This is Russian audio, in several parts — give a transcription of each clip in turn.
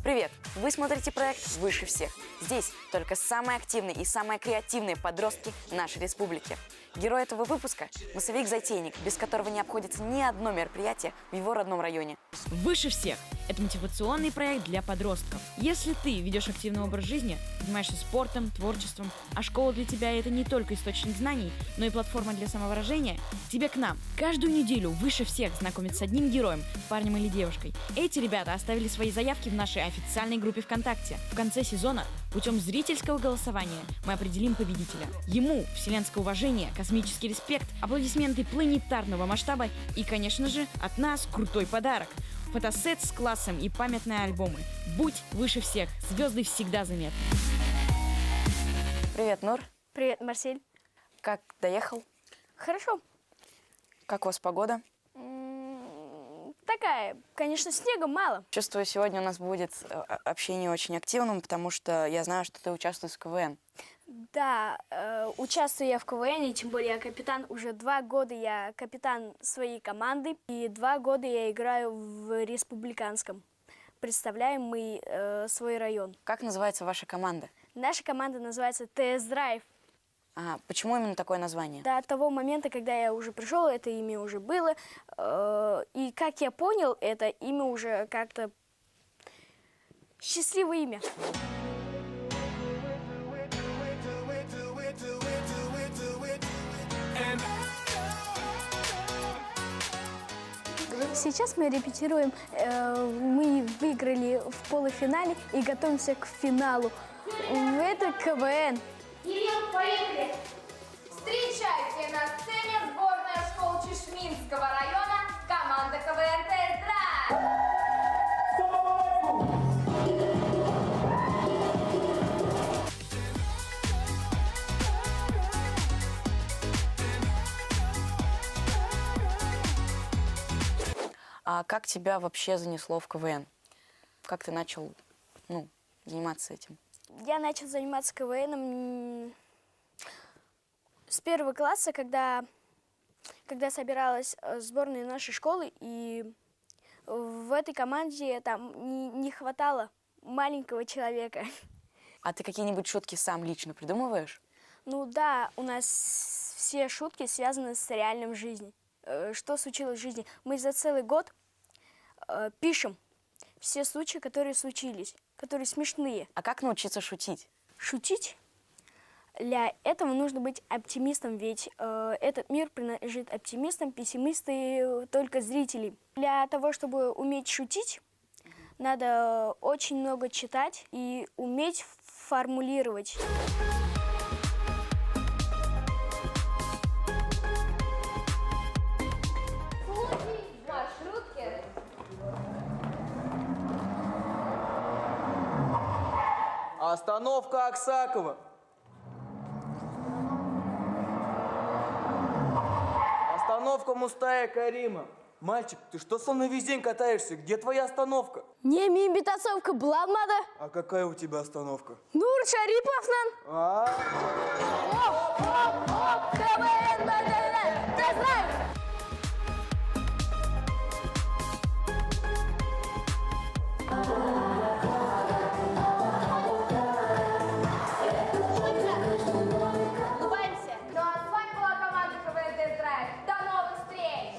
Привет! Вы смотрите проект «Выше всех». Здесь только самые активные и самые креативные подростки нашей республики. Герой этого выпуска – массовик-затейник, без которого не обходится ни одно мероприятие в его родном районе. «Выше всех» — это мотивационный проект для подростков. Если ты ведешь активный образ жизни, занимаешься спортом, творчеством, а школа для тебя — это не только источник знаний, но и платформа для самовыражения, тебе к нам. Каждую неделю «Выше всех» знакомит с одним героем, парнем или девушкой. Эти ребята оставили свои заявки в нашей официальной группе ВКонтакте. В конце сезона путем зрительского голосования мы определим победителя. Ему вселенское уважение, космический респект, аплодисменты планетарного масштаба и, конечно же, от нас крутой подарок. Фотосет с классом и памятные альбомы. Будь выше всех, звезды всегда заметны. Привет, Нур. Привет, Марсель. Как доехал? Хорошо. Как у вас погода? Такая, конечно, снега мало. Чувствую, сегодня у нас будет общение очень активным, потому что я знаю, что ты участвуешь в КВН. Да, участвую я в КВН, и тем более я капитан. Уже 2 года я капитан своей команды, и 2 года я играю в республиканском. Представляем мы свой район. Как называется ваша команда? Наша команда называется Тест-драйв. А почему именно такое название? До того момента, когда я уже пришел, это имя уже было. И как я понял, это имя уже как-то счастливое имя. Сейчас мы репетируем, мы выиграли в полуфинале и готовимся к финалу. Это КВН. Кирилл, поехали! Встречайте на сцене сборная школ Чешминского района, команда КВН «Тест-драйв». А как тебя вообще занесло в КВН? Как ты начал, заниматься этим? Я начал заниматься КВНом с 1 класса, когда собиралась сборная нашей школы, и в этой команде там не хватало маленького человека. А ты какие-нибудь шутки сам лично придумываешь? Ну да, у нас все шутки связаны с реальной жизнью. Что случилось в жизни? Мы за целый год пишем все случаи, которые случились, которые смешные. А как научиться шутить? Шутить? Для этого нужно быть оптимистом, ведь этот мир принадлежит оптимистам, пессимисты только зрители. Для того, чтобы уметь шутить, надо очень много читать и уметь формулировать. Остановка Аксакова. Остановка Мустая Карима. Мальчик, ты что со мной весь день катаешься? Где твоя остановка? Не мимитасовка Бламада. А какая у тебя остановка? Нур Шариповнан. КВН, Тест-драйв. Улыбаемся. Ну а с вами была команда КВН «Тест-драйв». До новых встреч!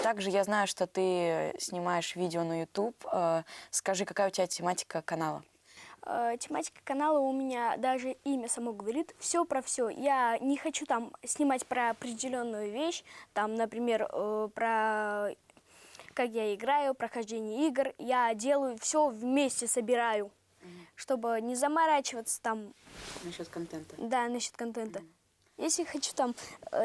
Также я знаю, что ты снимаешь видео на YouTube. Скажи, какая у тебя тематика канала? Тематика канала у меня, даже имя само говорит, все про все. Я не хочу там снимать про определенную вещь, там, например, про как я играю, прохождение игр. Я делаю все вместе, собираю, чтобы не заморачиваться там. Насчет контента. Да, насчет контента. Если хочу там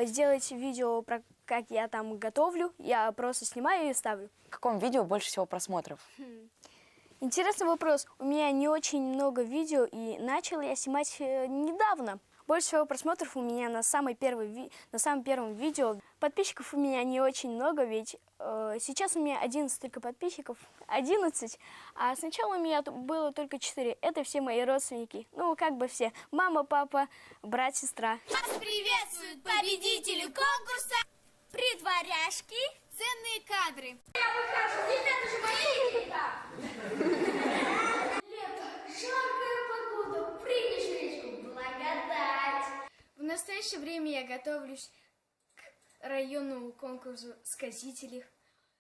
сделать видео про как я там готовлю, я просто снимаю и ставлю. В каком видео больше всего просмотров? Интересный вопрос. У меня не очень много видео, и начала я снимать недавно. Больше всего просмотров у меня на самом первом видео. Подписчиков у меня не очень много, ведь сейчас у меня 11 только подписчиков. 11. А сначала у меня было только 4. Это все мои родственники. Ну, как бы все. Мама, папа, брат, сестра. Вас приветствуют победители конкурса «Притворяшки», ценные любимые кадры. Я выхожу, ребята же мои Лето, жаркая погода, примешь речку, благодать. В настоящее время я готовлюсь к районному конкурсу сказителей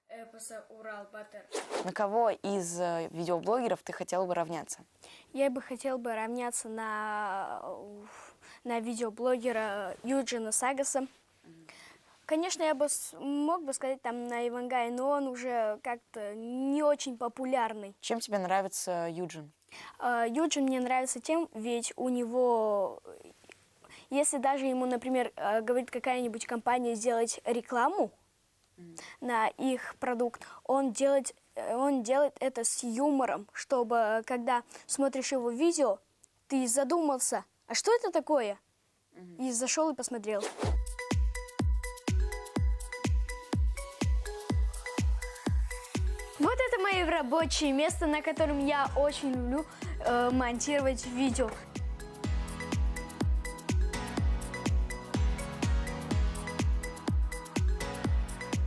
эпоса «Урал-Батыр». На кого из видеоблогеров ты хотел бы равняться? Я бы хотел бы равняться на видеоблогера Юджина Сагаса. Конечно, я бы мог бы сказать там на Ивангая, но он уже как-то не очень популярный. Чем тебе нравится Юджин? Юджин мне нравится тем, ведь у него, если даже ему, например, говорит какая-нибудь компания сделать рекламу на их продукт, он делает это с юмором, чтобы, когда смотришь его видео, ты задумался, а что это такое? И зашел и посмотрел. Вот это мое рабочее место, на котором я очень люблю монтировать видео.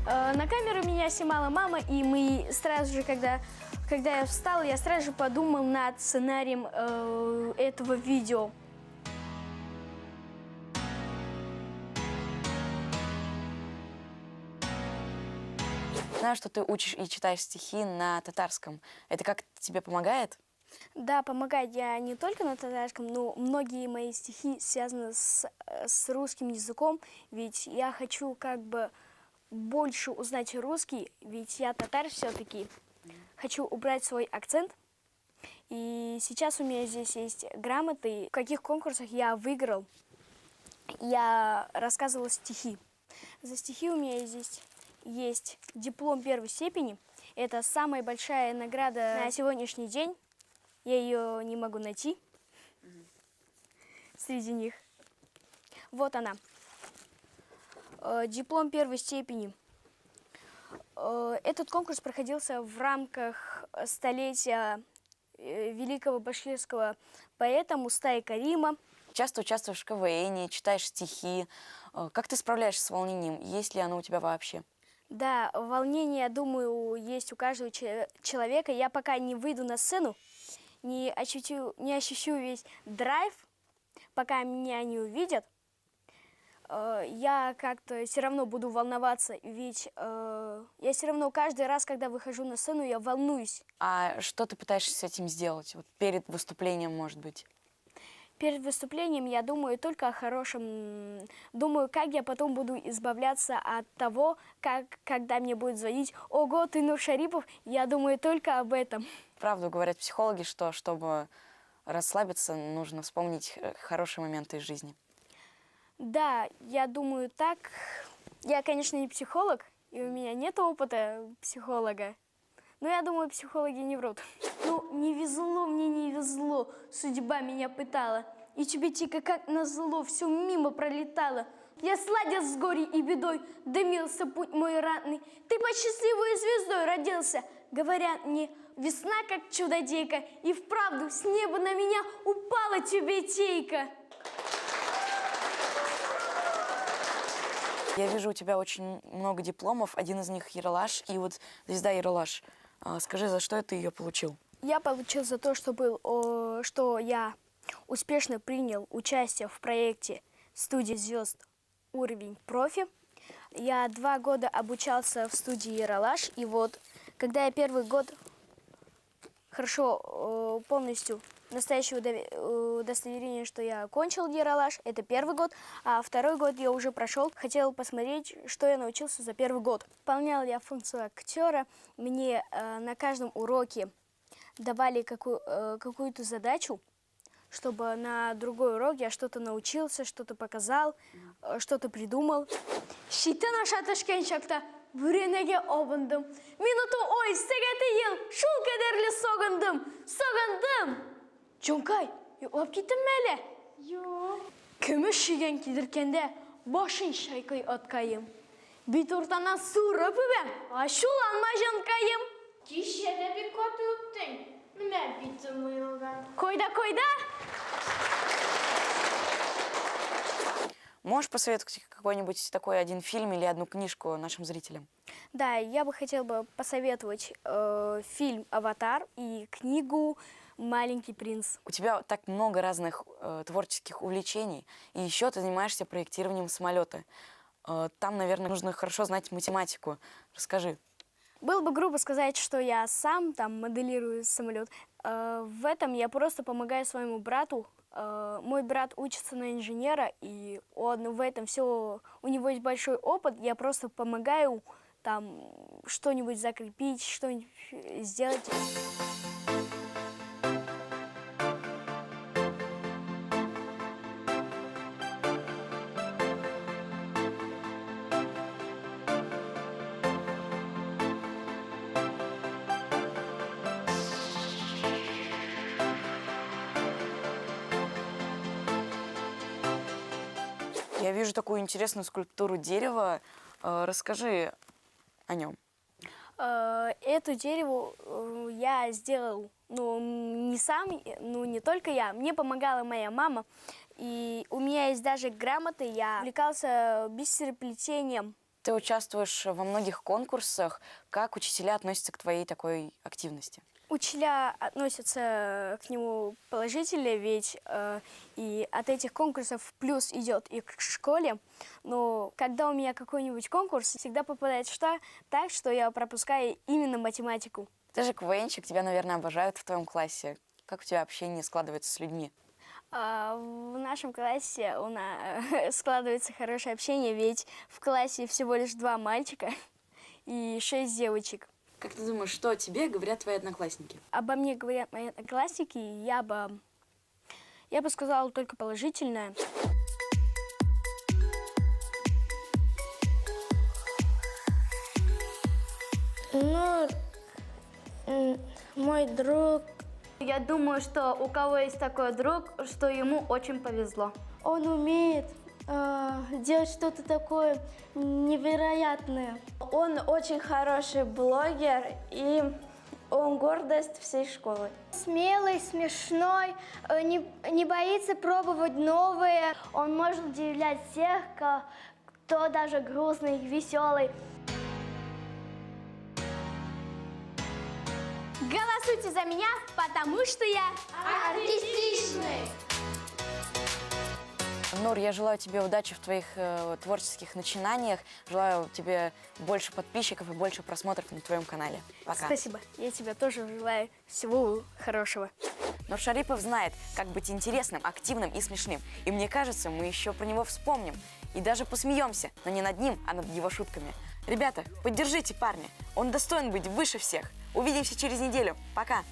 На камеру меня снимала мама, и мы сразу же, когда я встала, я сразу же подумал над сценарием этого видео. Знаю, что ты учишь и читаешь стихи на татарском. Это как тебе помогает? Да, помогает. Я не только на татарском, но многие мои стихи связаны с русским языком, ведь я хочу как бы больше узнать русский, ведь я татар все-таки. Хочу убрать свой акцент. И сейчас у меня здесь есть грамоты, в каких конкурсах я выиграл. Я рассказывала стихи. За стихи у меня здесь есть диплом первой степени. Это самая большая награда на сегодняшний день. Я ее не могу найти среди них. Вот она. Диплом первой степени. Этот конкурс проходился в рамках столетия великого башкирского поэта Мустая Карима. Часто участвуешь в КВН, читаешь стихи. Как ты справляешься с волнением? Есть ли оно у тебя вообще? Да, волнение, я думаю, есть у каждого человека. Я пока не выйду на сцену, не ощущу весь драйв, пока меня не увидят, я как-то все равно буду волноваться, ведь я все равно каждый раз, когда выхожу на сцену, я волнуюсь. А что ты пытаешься с этим сделать? Вот перед выступлением, может быть? Перед выступлением я думаю только о хорошем. Думаю, как я потом буду избавляться от того, когда мне будет звонить: «Ого, ты Нур Шарипов», я думаю только об этом. Правду говорят психологи, что чтобы расслабиться, нужно вспомнить хорошие моменты из жизни. Да, я думаю так. Я, конечно, не психолог, и у меня нет опыта психолога. Но я думаю, психологи не врут. Ну, не везло мне, не везло. Судьба меня пытала. И чебетика, как назло, все мимо пролетала. Я сладил с горей и бедой, дымился путь мой ратный. Ты под счастливой звездой родился. Говорят мне, весна как чудодейка, и вправду с неба на меня упала тюбетейка. Я вижу у тебя очень много дипломов, один из них Ералаш, и вот звезда Ералаш. Скажи, за что ты ее получил? Я получил за то, что я успешно принял участие в проекте «Студия звезд. Уровень профи». Я 2 года обучался в студии Ералаш, и вот когда я первый год хорошо полностью настоящего удостоверения, что я окончил Ералаш, это первый год, а 2-й год я уже прошел. Хотел посмотреть, что я научился за 1-й год. Выполнял я функцию актера. Мне на каждом уроке давали какую-то задачу, чтобы на другой урок я что-то научился, что-то показал, что-то придумал. Шиттен аша төшкән чакта бүренеге абындым. Минуту ой, сәгате ел, шул кадәрле сагындым. Җанкай, йоклап киттеңме әле? Юк. Көмеш шигән кидеркәндә башын шайкый аткаем. Бит уртанан сурып үбәм, ачуланма җанкаем. Кичәдә бик каты үттең. Менә битем уелган. Койда. Можешь посоветовать какой-нибудь такой один фильм или одну книжку нашим зрителям? Да, я бы хотела посоветовать фильм «Аватар» и книгу «Маленький принц». У тебя так много разных творческих увлечений, и еще ты занимаешься проектированием самолета. Там, наверное, нужно хорошо знать математику. Расскажи. Было бы грубо сказать, что я сам там моделирую самолет. В этом я просто помогаю своему брату. Мой брат учится на инженера, и он в этом все, у него есть большой опыт. Я просто помогаю там что-нибудь закрепить, что-нибудь сделать. Я вижу такую интересную скульптуру дерева. Расскажи о нем. Это дерево я сделал, не сам, не только я. Мне помогала моя мама. И у меня есть даже грамоты. Я увлекался бисероплетением. Ты участвуешь во многих конкурсах. Как учителя относятся к твоей такой активности? Учителя относятся к нему положительно, ведь и от этих конкурсов плюс идет и к школе. Но когда у меня какой-нибудь конкурс, всегда попадает так, что я пропускаю именно математику. Ты же КВНчик, тебя, наверное, обожают в твоем классе. Как у тебя общение складывается с людьми? В нашем классе у нас складывается хорошее общение, ведь в классе всего лишь 2 мальчика и 6 девочек. Как ты думаешь, что о тебе говорят твои одноклассники? Обо мне говорят мои одноклассники, я бы сказала только положительное. Мой друг. Я думаю, что у кого есть такой друг, что ему очень повезло. Он умеет делать что-то такое невероятное. Он очень хороший блогер, и он гордость всей школы. Смелый, смешной, не боится пробовать новые. Он может удивлять всех, кто даже грустный, веселый. Голосуйте за меня, потому что я Артистичный! Нур, я желаю тебе удачи в твоих творческих начинаниях. Желаю тебе больше подписчиков и больше просмотров на твоем канале. Пока. Спасибо. Я тебе тоже желаю всего хорошего. Нур Шарипов знает, как быть интересным, активным и смешным. И мне кажется, мы еще про него вспомним. И даже посмеемся, но не над ним, а над его шутками. Ребята, поддержите парня. Он достоин быть выше всех. Увидимся через неделю. Пока.